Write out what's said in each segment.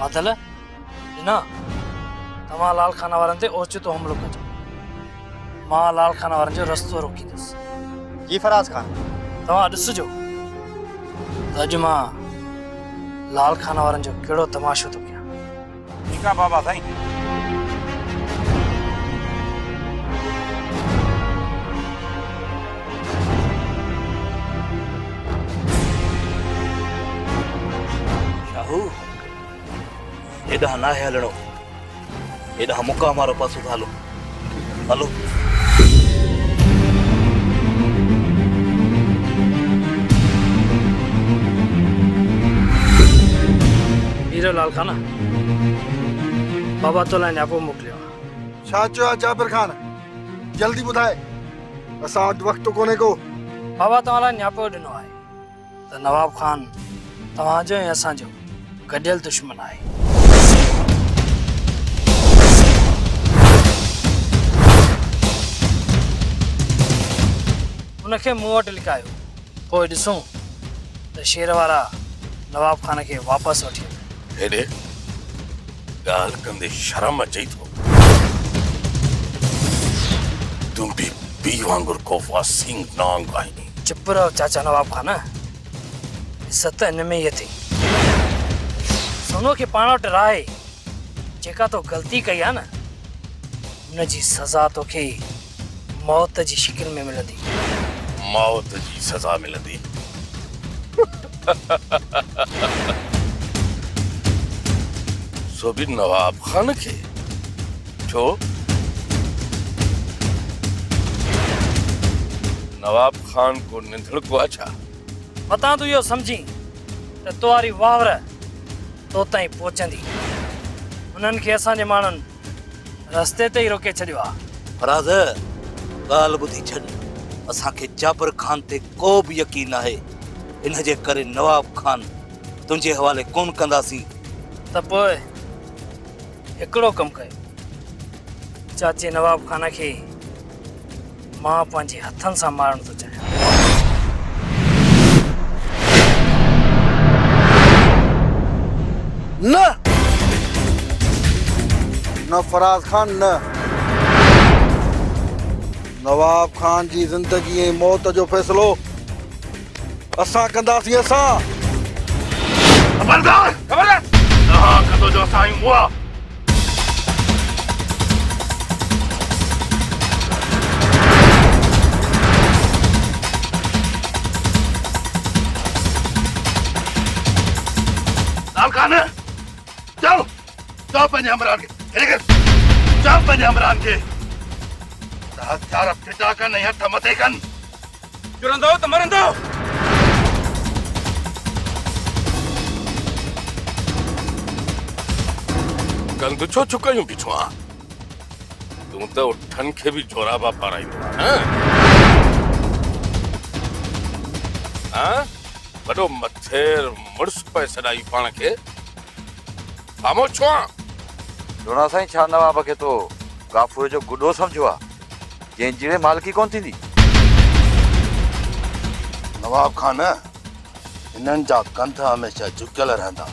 आदल ना तमा लाल खाना वारन ते ओचितो हमलो कजो मां लाल खाना वारन जो रस्तो रोकी दस जी फराज खान तमा ॾिसजो अॼु मां लाल खाना वारन जो कहिड़ो तमाशो तो कयां। ठीक है बाबा साईं। शाहू एॾा न आहे हलणो, एॾा मुका मारो पासो था हलो हलो। हीरो लाल खाना बाबा तो लाइ न्यापो मोकिलियो छा चयो जाबिर खान जल्दी ॿुधाए असां वटि वक़्तु कोन्हे को। बाबा तव्हां लाइ न्यापो ॾिनो आहे त नवाब खान तव्हांजो ऐं असांजो गॾियल दुश्मन आहे। उनखे मूं वटि लिकायो पोइ ॾिसूं त शेर वारा नवाब खान खे वापसि वठी हेॾे ॻाल्हि कंदे शर्म अचई थो। तुम भी पी वांगुरु कोफा सिंह नांग आहिनी। चुप रहो चाचा नवाब खान, इज़त हिन में ई अथई। सोनो खे पाण वटि राहे जेका तो ग़लती कई आहे न हुनजी सज़ा तोखे मौत जी शिकिल में मिलंदी। मौत जी सज़ा मिलंदी? सो भी नवाब खान के छो? नवाब खान को निंदड़ को अच्छा मतां तू इहो समझी त तुआरी वावर तो ताईं पहुचंदी। उन्हनि खे असांजे माण्हुनि रस्ते ते ई रोके छॾियो आहे। फराज़ ॻाल्हि ॿुधी छॾ, असांखे जाबिर खान ते को बि यकीन आहे, इन जे करे नवाब खान तुंहिंजे हवाले कोन कंदासीं। त पोइ हिकिड़ो कमु कयो, चाचे नवाब खान खे मां पंहिंजे हथनि सां मारणु थो चाहियां। न न फराज खान न, नवाब खान जी ज़िंदगी ऐं मौत जो फ़ैसिलो असां कंदासीं। असां खबरदार खबरदार तव्हां कंदो जो असां आहियूं उहा। लाल खान चल चल पंहिंजे हमरान खे चल पंहिंजे हमरान खे हथियार फिटा कनि ऐं हथ मथे कनि। जुरंदो त मरंदो। गंद छो चुकायूं बीठो आ? तूं त उठनि खे बि जोराबा पाराईंदो आहे। वॾो मथेर मुड़ुस पए सॾाई पाण खे। खामोश छो आ? जोना साईं, छा नवाब खे तो गाफूर जो गुॾो सम्झो आहे जंहिं जीड़े मालकी कोन थींदी? नवाब खान हिननि जा कंध हमेशह झुकियल रहंदा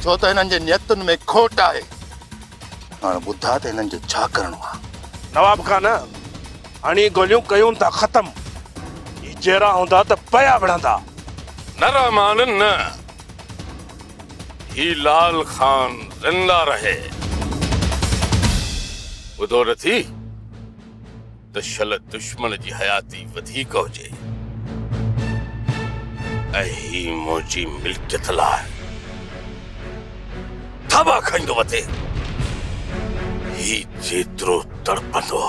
छो त हिननि जे नियतुनि में खोट आहे। हाणे ॿुधा त हिननि जो छा करणो आहे। नवाब खान हाणे गोलियूं कयूं था ख़तम, ही जहिड़ा हूंदा त पया विढ़ंदा। न रहमान न, ही लाल खान ज़िंदा रहे। ॿुधो नथी त शल दुश्मन जी हयाती वधीक हुजे ऐं ही मुंहिंजी मिल्कियत लाइ थाबा खाईंदो वठे। ही जेतिरो तड़पंदो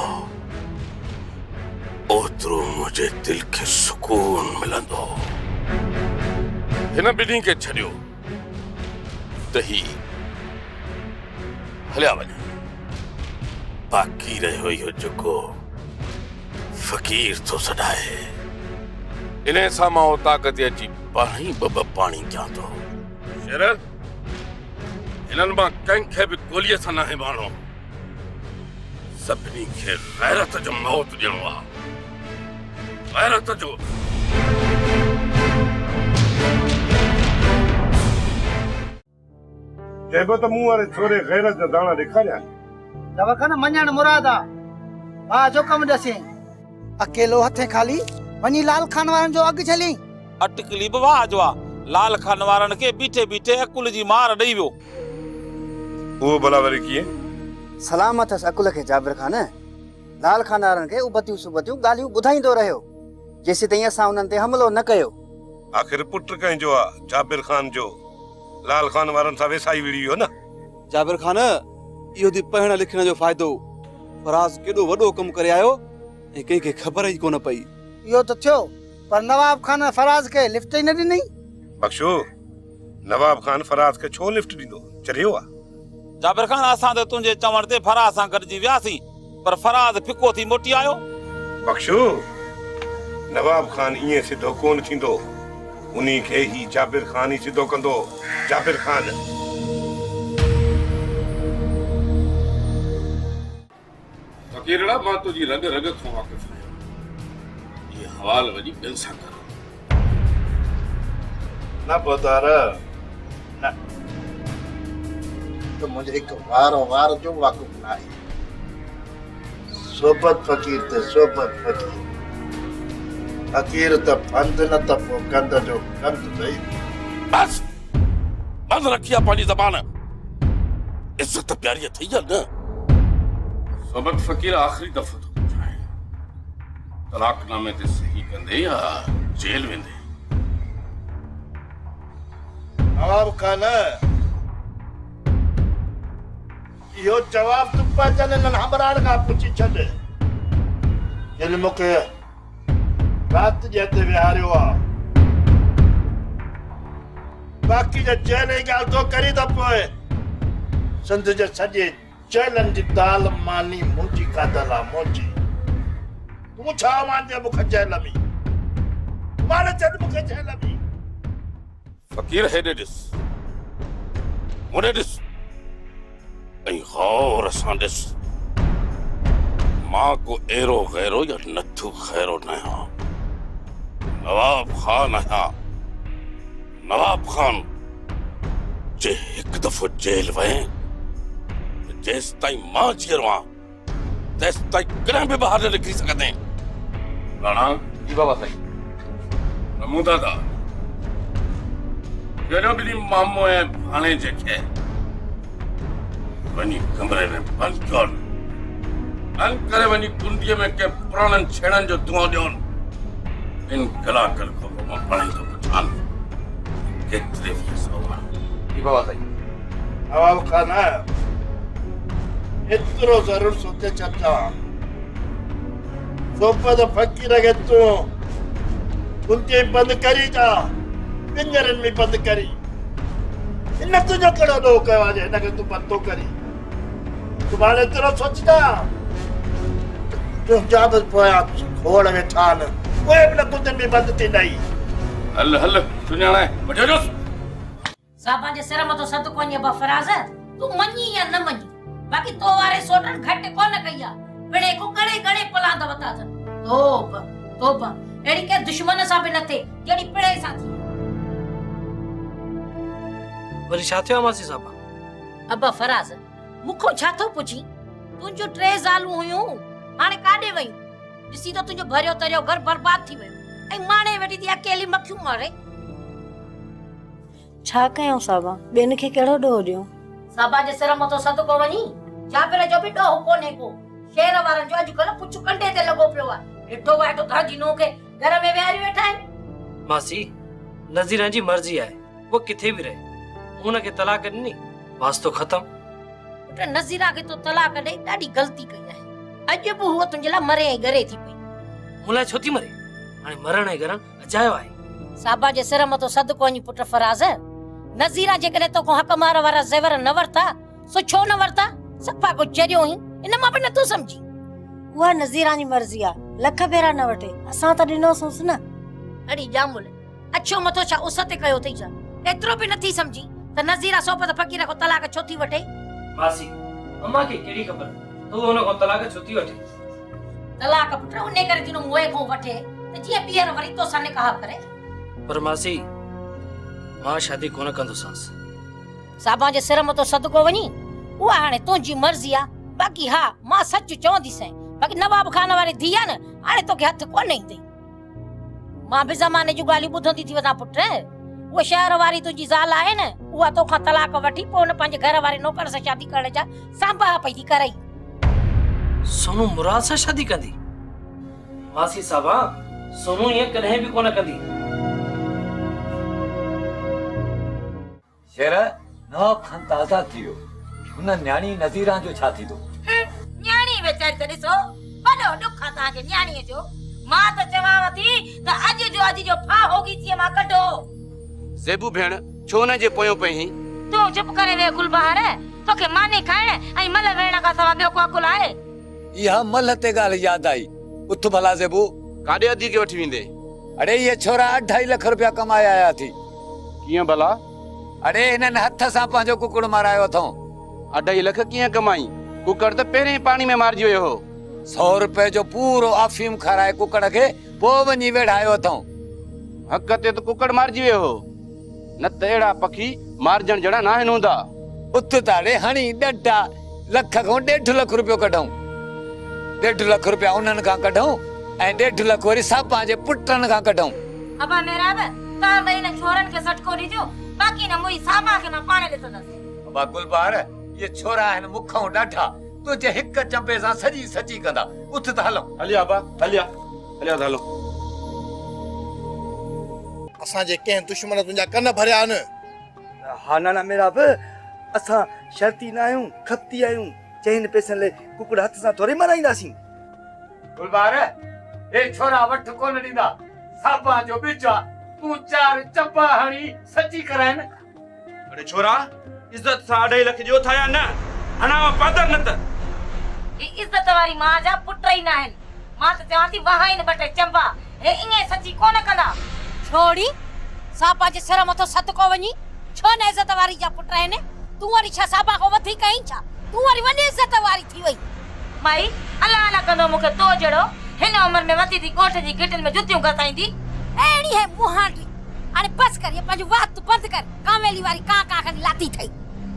ओतिरो मुंहिंजे दिल खे सुकून मिलंदो। हिन ॿिन्ही खे छॾियो त ही हलिया वञे। बाक़ी रहियो इहो जेको फ़क़ीर थो सॾाए, इन सां मां ताक़त अची पाण ई ॿ पाणी कयां थो। शेर हिननि मां कंहिंखे बि गोलीअ सां न हिबाणो, सभिनी खे गैरत जो मौत ॾियणो आहे। गैरत जो। चइबो त मूं वारे छोरे गैरत जा दाणा ॾेखारिया। जब कन मञण मुराद आ वाह जो कम दसे अकेलो हथे खाली वनी लाल खान वारन जो अग छली अटकली बवा जो लाल खान वारन के बीठे बीठे अकुल जी मार ॾेई वियो। वो भला वरी कीअं? सलामत अकुल के जाबिर खान लाल खान वारन के उबतियूं सुबतियूं गालियूं ॿुधाईंदो रहियो जेसि ताईं असां उन्हनि ते हमलो न कयो। आखिर पुट कंहिंजो आ जाबिर खान जो लाल खान वारन सां वेसाई विड़ी वियो न। जाबिर खान इहो दी पढ़ण लिखण जो फ़ाइदो फराज केॾो वॾो कमु करे आयो ऐं कंहिंखे ख़बर ई कोन पई। इहो त थियो पर नवाब खान फराज के लिफ्ट ही न ॾिनी। बख्शो नवाब खान फराज के छो लिफ्ट ॾींदो चरियो आ? जाबिर खान असां त तुंहिंजे चवण ते फराज सां गॾिजी वियासीं पर फराज फिको थी मोटी आयो। बख्शो नवाब खान ईअं सिधो कोन थींदो, उन्ही खे ही जाबिर खान ही सिधो कंदो। जाबिर खान फकीरड़ा मां तुझी रग रग खां वाक़िफ़ आहियां। ये हवाल वजी ॿियनि सां कर। न ॿुधार न तो मुझे एक वार जो वाक़िफ़ न आहे। सोबत फकीर ते सोबत फकीर फकीर त फंद न त पोइ कंद जो कंद ॾेई। बस बंद रखी आहे पंहिंजी ज़बान। इज़त प्यारी थी आहे न। सोबत फकीर आख़िरी दफ़ो थो पुछाए तलाक़नामे ते सही कंदे या जेल वेंदे? नवाब खान इहो जवाब तूं पंहिंजनि हिननि हमराहनि खां पुछी छॾ जिन मूंखे राति जे हथे विहारियो आहे। बाक़ी जे जेल जी ॻाल्हि तो करी त पोइ सिंध जे सॼे जेलनि जी दाल मानी मुंहिंजी खाधल आहे मुंहिंजी। तूं छा मांजे मूंखे जेल में मारे छॾ मूंखे जेल में। फकीर हेॾे ॾिस मुॾे ॾिस ऐं गौर सां ॾिस। मां को एरो गैरो या नथू खैरो न आहियां। नवाब खान आहियां। नवाब खान जे हिकु दफ़ो जेल वए जेसि ताईं मां जीअरो आहियां तेसि ताईं कॾहिं बि ॿाहिरि न निकिरी सघंदे। राणा जी बाबा साईं। नमू दादा कहिड़ो ॿिनी मामो ऐं भाणे जेके वञी कमरे में बंदि कयोनि बंदि करे वञी कुंडीअ में के पुराणनि छेड़नि जो धुआं ॾियोनि। इन कलाकनि खां पोइ मां पाणी थो पुछां केतिरे फीसद। जी बाबा साईं। नवाब खान एतिरो ज़रूर सोचे छॾा सोबत फकीर खे तूं कुंडी बंदि करी जा पिंजरनि में बंदि करी। इन तुंहिंजो कहिड़ो ॾोह कयो आहे हिनखे तूं बंदि थो करी? तूं हाणे एतिरो सोचंदा तुंहिंजा बि पोयां खोड़ वेठा आहिनि उहे बि न कुंडियुनि में बंदि थींदा ई। हल हल सुञाणे वठो जोस। साहब जे सिर मथो सद कोन्हे बफराज तू मञी या न मञी बाक़ी तो वारे सोटन घट कोन कया पिणे को गणे गणे पलांदा वता तोब तोब एड़ी के दुश्मन सा भी न थे जेड़ी पिणे सा थी। वरी छा थियो मासी साहब? अब्बा फराज मुखो छा थो पुछी तुंजो ट्रे जालू हुयूं हाने काडे वई दिसी तो तुंजो भरियो तरियो घर बर्बाद थी वयो ए माने वेठी थी अकेली मक्खियूं मारे। छा कयूं साबा बेन खे केड़ो ॾोह ॾियूं? साबा जे सिर मथो सदको वनी जाबिर जो भी ॾोह कोने को शेर वारन जो अॼुकल्ह पुछ कंडे ते लॻो पियो आहे। ॾिठो वाठो तव्हांजी नूह खे घर में विहारी वेठा आहिनि। मासी नज़ीरा जी मर्जी आहे वो किथे भी रहे उनखे तलाक ॾिनी वास्तो खत्म। पुट नज़ीरा खे तो तलाक ॾेई ॾाढी गलती कई आहे। अॼु बि हुअ तुंहिंजे लाइ मरे ऐं घरे थी पई। मुलाए छो थी मरे हाणे मरण ऐं घरण अजायो आहे। साबा जे सिर मथो सदको वञी पुट फराज नज़ीरा जेकॾहिं तोखां हक़ मार वारा ज़ेवर न वरता सो छो न वरता सफ़ा को चरियो ही इन मां बि नथो समझी। उहा नज़ीरा जी मर्जी आ लख भेरा न वठे असां त ॾिनोसुस न। अड़ी जामुल अछो मथो छा उस ते कयो थई छा एतिरो बि नथी समझी त नज़ीरा सोबत फकीर को तलाक छो थी वठे। मासी अम्मा खे केड़ी खबर तू उन को तलाक छो थी वठे? तलाक पुट उन्ने करे तिनो मोए को वठे त जीअं ॿीहर वरी तो सां निकाह करे। पर मासी मां शादी कोन कंदो सांस। साबा जे सिर मथो सदको वञी उहा हाणे तुंहिंजी मर्ज़ी आहे। बाक़ी हा मां सच चवंदीसांइ, बाक़ी नवाब खान वारी धीउ आहे न हाणे तोखे हथ कोन ईंदई। मां बि ज़माने जूं ॻाल्हियूं ॿुधंदी थी वञा पुट। उहा शहर वारी तुंहिंजी ज़ाल आहे न, उहा तोखां तलाक वठी पोइ हुन पंहिंजे घर वारे नौकर सां शादी करण जा सांभा पई थी करई। सोनू मुराद सां शादी कंदी? मासी साहबा, सोनू ये कॾहिं बि कोन कंदी। शेर नवाब खान ताज़ा थियो, हुन न्याणी नज़ीरा जो छा थींदो? न्याणी वेचारी त ॾिसो वॾो ॾुख आहे तव्हांखे न्याणीअ जो। मां त चवांव थी त अॼु जो फाह होगी थी मां कढो। ज़ेबू भेण छो न जे पोयो पई? तूं चुप करे वे गुलबहार, तोखे माने खाइण ऐं मल वेण खां सवाइ ॿियो को अकुल आहे? इहा मल ते ॻाल्हि यादि आई। उथ भला ज़ेबू, काॾे अधी के वठी वेंदे? अरे ये छोरा 2.5 लाख रुपया कमाए आया थी। कीअं भला? अरे हिननि हथ सां पंहिंजो कुकड़ मारायो अथऊं। 2.5 लाख कीअं कमाई? कुकड़ त पहिरीं पाणी में मारिजी वियो हो। 100 रुपए जो पूरो अफीम खाराए कुकड़ खे पोइ वञी वेढ़ायो अथऊं। हक़ ते त कुकड़ मारिजी वियो हो, न त अहिड़ा पखी मारजण जड़ा न आहिनि हूंदा। उथ ताड़े हणी 2 लख खां 1.5 लख रुपयो कढऊं। 1.5 लख रुपया उन्हनि खां कढऊं ऐं 1.5 लख वरी सापां जे पुटनि खां कढऊं। अबा मेरा बे तव्हां ॿई न छोरनि खे सटको ॾिजो, बाक़ी न मुई साबा खे मां पाणे ॾिसंदसि। अबा गुलबार, ये छोरा आहिनि मुखों ॾाढा, तुंहिंजे हिक चंपे सां सजी सची कंदा। उथ त हलूं। हलिया अबा, हलिया हलिया त हलो। असांजे कंहिं दुश्मन तुंहिंजा कन भरिया आहिनि। हा नाना मेरा बि असां शर्ती न आहियूं, खपती आहियूं। चइनि पैसनि लाइ कुकड़ हथ सां थोरी मराईंदासीं। गुलबार, हे छोरा वठ कोन ॾींदा। साबा जो बिचा तूं 4 चंपा हणी सची कराइन। अरे छोरा, इज्जत सां 2.5 लख जो थाया न हणावा पादर न त। ई इज्जत वारी मां जा पुट ई न आहिनि। मां त चवां थी वहाइन बटे चंपा, हे ईअं सची कोन कंदा। छोड़ी साबा जे सिर मथो सदको वञी, छो न इज्जत वारी जा पुट आहिनि? तूं वरी छा साबा खां वधीक आहीं छा? तूं वरी वॾी इज्जत वारी थी वई। माई अलाह न कंदो मूंखे तो जहिड़ो हिन उमिरि में वती थी कोठ जी गिटिन में जुतियूं घसाईंदी। अहिड़ी है मुहांडी। हाणे बस कर, ये पंहिंजो वात बंदि कर। कामेली वारी का खणी लाती थई।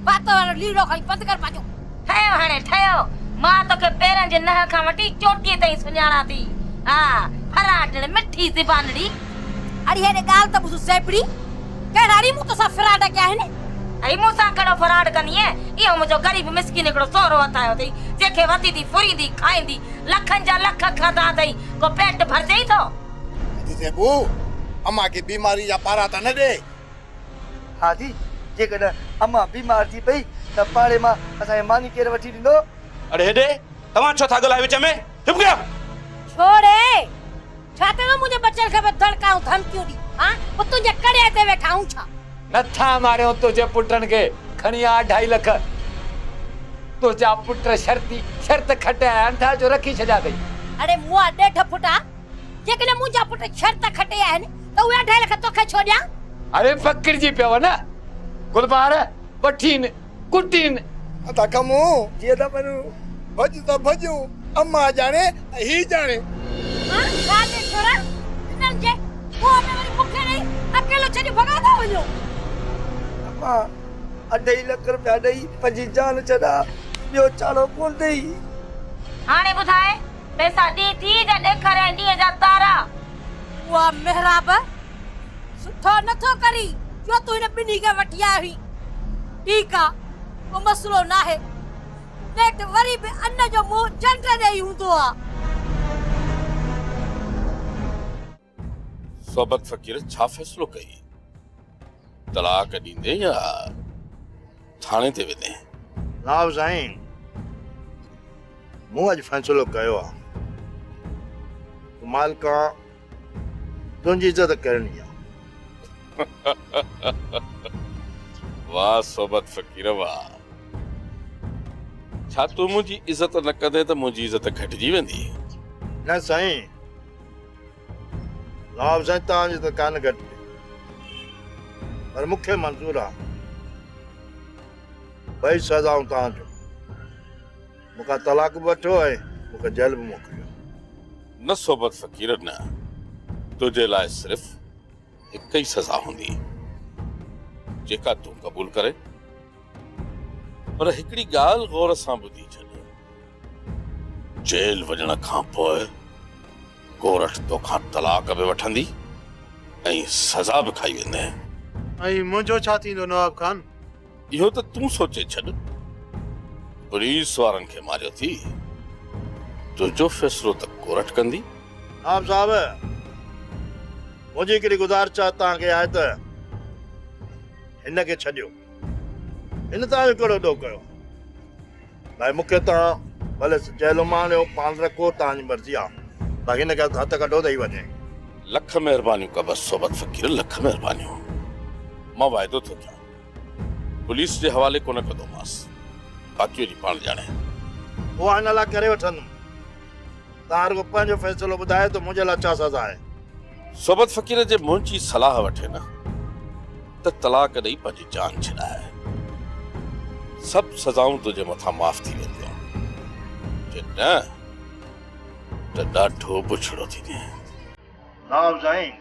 वात वारो लीड़ो खणी बंदि कर पंहिंजो। ठहियो हाणे ठहियो। मां तोखे पेरनि जे नह खां वठी चोटीअ ताईं सुञाणा थी। हा फराटड़ मिठी ज़बानड़ी। अड़ी हेॾे ॻाल्हि त ॿुध ज़ेबड़ी, कहिड़ा री मूं तोसां फ्राड कया आहिनि? ऐं मूंसां कहिड़ो फ्राड कंदी आहे? इहो मुंहिंजो ग़रीब मिस्किन हिकिड़ो सोरो वतायो अथई, जंहिंखे वती थी फुरींदी खाईंदी लखनि जा लख खाधा अथई, को पेट भरजई थो? ज़ेबू, अम्मा खे बीमारी जा पारा त न ॾे। हा जी, जेकॾहिं अम्मा बीमार थी पई त पाड़े मां असांखे मानी केरु वठी ॾींदो? अरे हेॾे तव्हां छो था ॻाल्हायो विच में? चुप कयो। छोड़े, छा ते मुंहिंजे बचन खे धड़काऊं धमकियूं ॾी? हां पोइ तुंहिंजे कड़े ते वेठा आहियूं छा? नथा मारियो तुंहिंजे पुटनि खे। खणी आ 2.5 लख। तुंहिंजा पुट शर्त खटे आया आहिनि, था जो रखी छॾिया अथई। अरे मुआ 1.5 फुटा, जेकॾहिं मुंहिंजा पुट शर्त खटे आहिनि त उहे 2.5 लख तोखे छो ॾियां? अरे फकिरजी पियो न गुलबार, वठीन कुटीन अता कमो जीअं त पर भॼ त भॼूं, अम्मा जाने ही जाने। हां काले छोरा इन्हनि जे मुंहं में वरी मूंखे नहीं अकेलो छॾी भॻाईंदा वञो। अम्मा 2.5 लख रुपया ॾेई पंहिंजी जान छॾा, ॿियो चाड़ो कोन ॾेई। हाणे ॿुधाए पैसा ॾी थी जा ॾेखारे ॾींहं जा तारा? उहा मेहराब सुठो नथो करी जो तूं हिन ॿिन्ही खे वठी आई हुई। ठीकु आहे, को मसलो न आहे, नेठ वरी बि अन्न जो मुंहुं झंड ॾेई हूंदो आहे। सोबत फ़कीर छा फ़ैसिलो कई? तलाक ॾींदे या थाणे ते वेंदे? नाव साईं, मूं अॼु फ़ैसिलो कयो आहे। मालिका तुंहिंजी इज़त करणी आहे। वाह सोबत फ़कीर वाह। छा तूं मुंहिंजी इज़त न कंदे त मुंहिंजी इज़त घटिजी वेंदी? न साईं, नाव साईं तव्हांजी त कान घटिजे, पर मूंखे मंज़ूर आहे। 2 सज़ाऊं तव्हांजो, मूंखां तलाक बि वठो ऐं मूंखे जेल बि मोकिलियो। न सोबत फ़कीर न, तुझे लाइ सिर्फ़ हिकु ई सज़ा हूंदी, जेका तूं क़बूल करे पर हिकिड़ी ॻाल्हि गौर सां ॿुधी छॾ, जेल वञण खां पोइ कोरट तोखां तलाक बि वठंदी ऐं सज़ा बि खाई वेंदे। ऐं मुंहिंजो छा थींदो नवाब खान? इहो त तूं सोचे छॾ। पुलिस वारनि खे मारियो थी, तुंहिंजो फ़ैसिलो त कोरट कंदी। नवाब साहब, मुंहिंजी हिकिड़ी गुज़ारिश तव्हांखे आहे त हिन खे छॾियो। हिन तव्हांजो कहिड़ो ॾोह कयो? भाई मूंखे तव्हां भले जेल मां आणियो, पाण रखो, तव्हांजी मर्ज़ी आहे, बाक़ी हिन खे हथ कढो ॾेई वञे। लख महिरबानियूं कबस सोबत फ़कीर, लख महिरबानियूं। मां वाइदो थो कयां, पुलिस जे हवाले कोन कंदोमांसि, बाक़ी जी पाण ॼाणे। उहा हिन लाइ करे वठंदुमि। तव्हां रुॻो पंहिंजो फ़ैसिलो ॿुधायो त मुंहिंजे लाइ छा सज़ा आहे। सोबत फ़कीर जे मुंहिंजी सलाह वठे न त तलाक ॾेई पंहिंजी जान छॾाए। सभु सज़ाऊं तुंहिंजे मथां माफ़ थी वेंदियूं, जे न त ॾाढो बुछड़ो थींदे। नवाब साईं,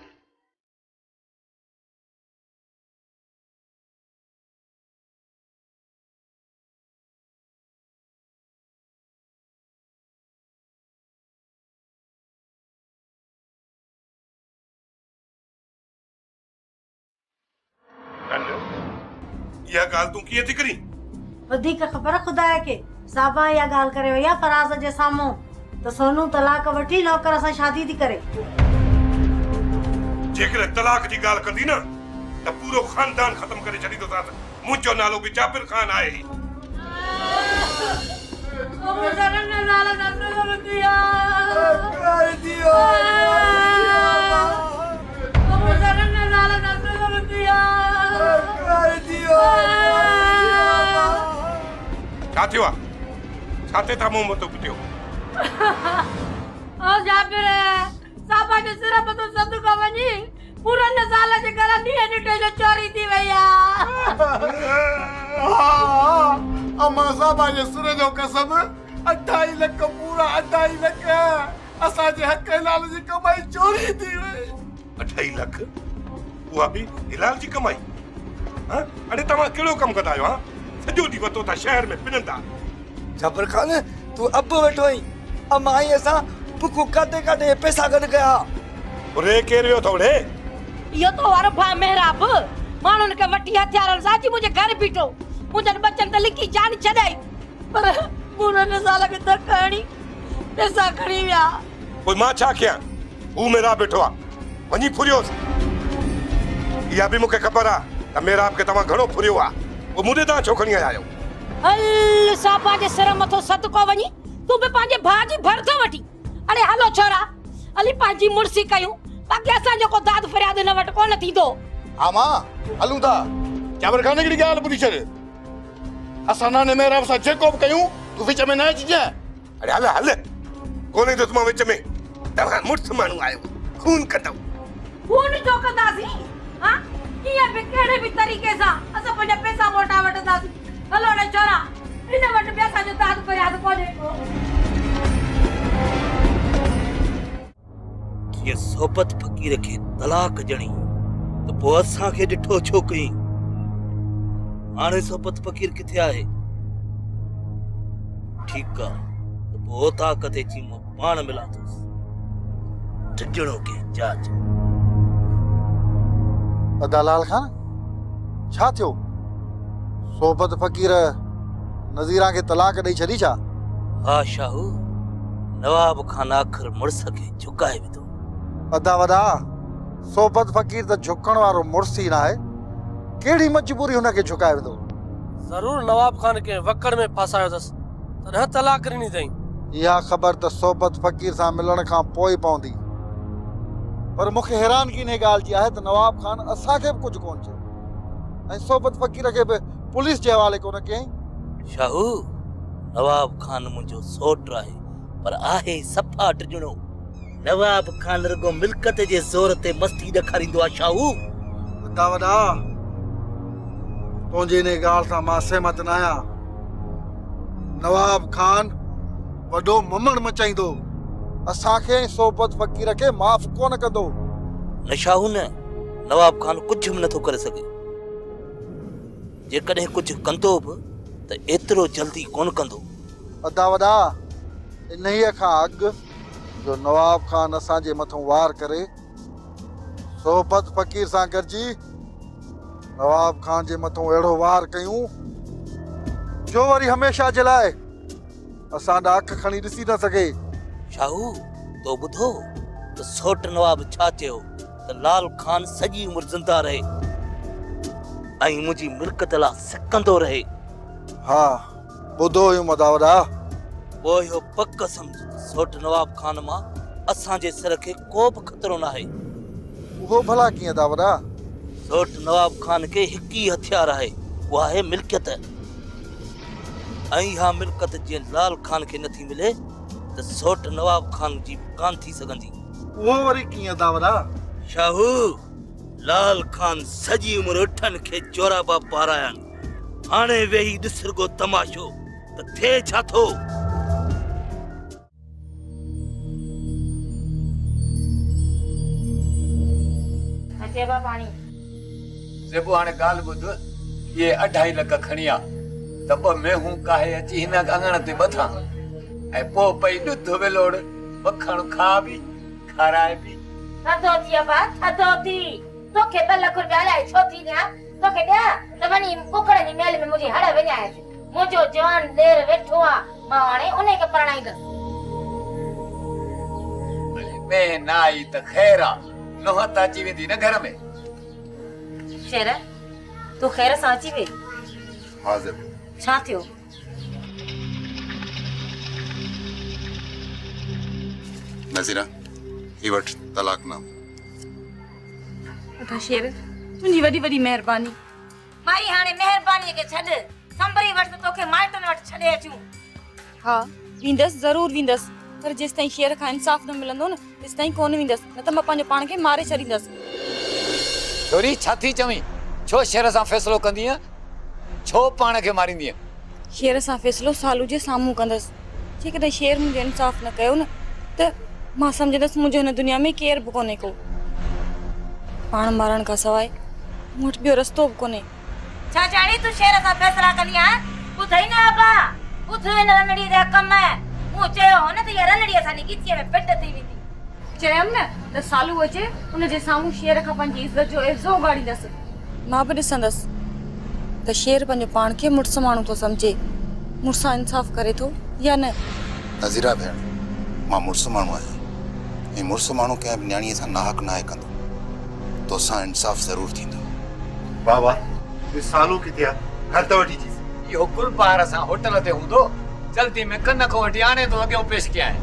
इहा ॻाल्हि तूं कीअं थी करी? वधीक ख़बर खुदा के साबा या ॻाल्हि करे वया फराज़ जे साम्हूं त सोनू तलाक वठी नौकर सां शादी थी करे। जेकर तलाक जी ॻाल्हि कंदी न त पूरो खानदान ख़त्म करे छॾींदोसांसि। मुंहिंजो नालो बि जाबिर खान आहे। छा थियो आहे? छा ते था मुंहुं मथो पिटियो? ओ जाबिर, साबा जे सिर मथो सदका वञी पूरन साल जे घर ॾींहं ॾिठे जो चोरी थी वई आहे। अम्मा साबा जे सिर जो कसम 28 लख पूरा 28 लख असांजे हक़ लाल जी कमाई चोरी थी वई। 28 लख? उहा बि हिलाल जी कमाई? हां, अरे तव्हां कहिड़ो कमु कंदा आहियो? सॼो ॾींहुं वतो था शहर में पिनंदा। जाबिर खान, तू अब वेठो आई, अम्मा आई असां बुकू काटे काटे पैसा गॾु कया। रे केर वियो थो रे? इहो तो वारो भा मेहराब माण्हुनि खे वठी हथियारनि सां अची मुंहिंजे घर बीठो, मुंहिंजनि बचनि त लिकी जान छॾाई, पर पूरन साल खे धक हणी पैसा खणी विया। पोइ मां छा कयां? हू मेरा बेठो आहे, वञी फुरियोसि। इहा बि मूंखे ख़बर आहे त मेराब खे तव्हां घणो फुरियो आहे। पोइ मूंखे तव्हां छो खणी आया आहियो? हल साबा जे सिर मथो सदको वञी तूं बि पंहिंजे भाउ जी भरतो वठी। अरे हलो छोरा, हली पंहिंजी मुड़सी कयूं, बाक़ी असांजो को दाद फरियाद न वटि कोन थींदो। हा मां हलूं था। जाबिर खान हिकिड़ी ॻाल्हि ॿुधी छॾ, असां नाने मेहराब सां जेको बि कयूं तूं विच में न अचिजांइ। अरे हल हल, कोन्हे तो तुम विच में। तव्हां मुड़्स माण्हू आहियो, खून कंदव। खून जो कंदासीं? हां, कीअं बि कहिड़े बि तरीक़े सां असां पंहिंजा पैसा मोटा वठंदासीं। हलो ने छोरा, हिन वटि बि असांजो दाद फरियाद कोन्हे को। ये सोबत फ़कीर खे तलाक ॾियणी त पोइ असांखे ॾिठो छो कई? हाणे सोबत फ़कीर किथे आहे? ठीकु आहे, त पोइ ताक़त अची मां पाण मिलां थोसि। टिजणो के जाच। अदालाल खान, छा थियो? सोबत फ़कीर नज़ीरा खे तलाक ॾेई छॾी छा? हा शाहू, नवाब खान आख़िर मुड़स खे झुकाए विधो। अदा वदा, सोबत फ़कीर त झुकण वारो मुड़स ई न आहे, कहिड़ी मजबूरी हुनखे झुकाए विधो? ज़रूर नवाब खान के वकड़ में फासायो अथसि, तॾहिं तलाक ॾिनी अथई। इहा ख़बर त सोबत फ़कीर सां मिलण खां पोइ पवंदी, पर मूंखे हैरानगी इन ॻाल्हि जी आहे त नवाब खान असांखे बि कुझु कोन चयो ऐं सोबत फ़कीर खे बि पुलिस जे हवाले कोन कयईं। शाहू, नवाब खान मुंहिंजो सोट आहे, पर आहे सफ़ा टिजणो। नवाब खान रुगो मिल्कत जे ज़ोर ते मस्ती ॾेखारींदो आहे। शाहू, वॾा वॾा, तुंहिंजी इन ॻाल्हि सां मां सहमत न आहियां। नवाब खान वॾो ममण मचाईंदो, असांखे सोबत फ़कीर खे माफ़ कोन कंदो। न शाहू न, नवाब खान कुझु बि नथो करे सघे। जेकॾहिं कुझु कंदो बि त त एतिरो जल्दी कोन कंदो। अदा वॾा इन्हीअ खां अॻु जो नवाब खान असांजे मथां वार करे सोबत फ़कीर सां गॾिजी नवाब खान जे मथां अहिड़ो वार कयूं जो वरी हमेशह जे लाइ असांजा अख खणी ॾिसी न सघे। शाहू तो ॿुधो त सोट नवाब छा चयो त लाल खान सॼी उमिरि ज़िंदा रहे ऐं मुंहिंजी मिल्कत लाइ सिकंदो रहे। हा ॿुधो हुयुमि अदा वॾा। पोइ इहो पक सम्झ सोट नवाब खान मां असांजे सिर खे को बि ख़तरो न आहे। उहो भला कीअं अदा वॾा? सोट नवाब खान खे हिकु ई हथियार आहे, उहा आहे मिल्कियत। ऐं इहा मिल्कियत जीअं लाल खान खे नथी मिले त सोट नवाब खान जी कान थी सघंदी। उहो वरी कीअं अदा वॾा? शाहू लाल खान सॼी उमिरि उठनि खे चोराबा पारायनि, हाणे वेही ॾिस रुगो तमाशो त थिए छा थो। अचेबा पाणी जेको हाणे ॻाल्हि ॿुध, इहे 2.5 लख खणी आ त 2 मेहूं काहे अची हिन अङण ते ॿधां ऐं पोइ पई ॾुध विलोड़ मखण खा बि खाराए बि। थधो थी बा थधो थी तोखे 2 लख रुपया आया छो थी ॾियां तोखे ॾियां त वञी कुकड़ जी मेल में मुंहिंजी हड़ विञाएसि। मुंहिंजो जवान ॾेर वेठो आ, मां हाणे उन खे परणाईंदसि। मैं ना आई त ख़ैर आ, नोह त अची वेंदी न घर में। शेर तूं ख़ैर सां अची वे। हाज़िर। छा थियो? नज़ीरा ही वठ तलाकनाम। अदा शेर तुंहिंजी वॾी वॾी महिरबानी। माई हाणे महिरबानी खे छॾ, संभरी वठ त तोखे माइटनि वटि छॾे अचूं। हा वेंदसि ज़रूर वेंदसि, पर जेसि ताईं शेर खां इंसाफ़ न मिलंदो न तेसि ताईं कोन वेंदसि, न त मां पंहिंजो पाण खे मारे छॾींदसि। छोरी छा थी चवीं? छो शेर सां फ़ैसिलो कंदीअ? छो पाण खे मारींदीअ? शेर सां फ़ैसिलो सालू जे साम्हूं कंदसि। जेकॾहिं शेर मुंहिंजो इंसाफ़ न कयो न त मां सम्झंदसि मुंहिंजो हिन दुनिया में केर बि कोन्हे को। पाण मारण खां सवाइ मूं वटि ॿियो रस्तो बि कोन्हे। छा जाणी तूं शेर सां फ़ैसिला कंदी आहीं? ॿुधई न अबा, ॿुध हिन रनड़ीअ जा कम। मूं चयो हो न त इहा रनड़ी असांजी गिचीअ में पिट थी वेंदी। चयमि न त सालू अचे उनजे साम्हूं शेर खां पंहिंजी इज़त जो इज़ो उगाड़ींदसि। मां बि ॾिसंदसि त शेर पंहिंजो पाण खे मुड़ुसु माण्हू थो सम्झे, मूंसां इंसाफ़ करे थो या न। नज़ीरा भेण, मां मुड़ुसु माण्हू आहियां ऐं मुड़ुसु माण्हू कंहिं बि न्याणीअ सां नाहक नाहे कंदो। तोसां इंसाफ़ ज़रूर थींदो। वाह वाह, इस सालू किथे आहे? घर त वठी अचीसि। इहो गुलबहार सां होटल ते हूंदो, जल्दी में कन खां वठी आणे थो अॻियां पेश कयां।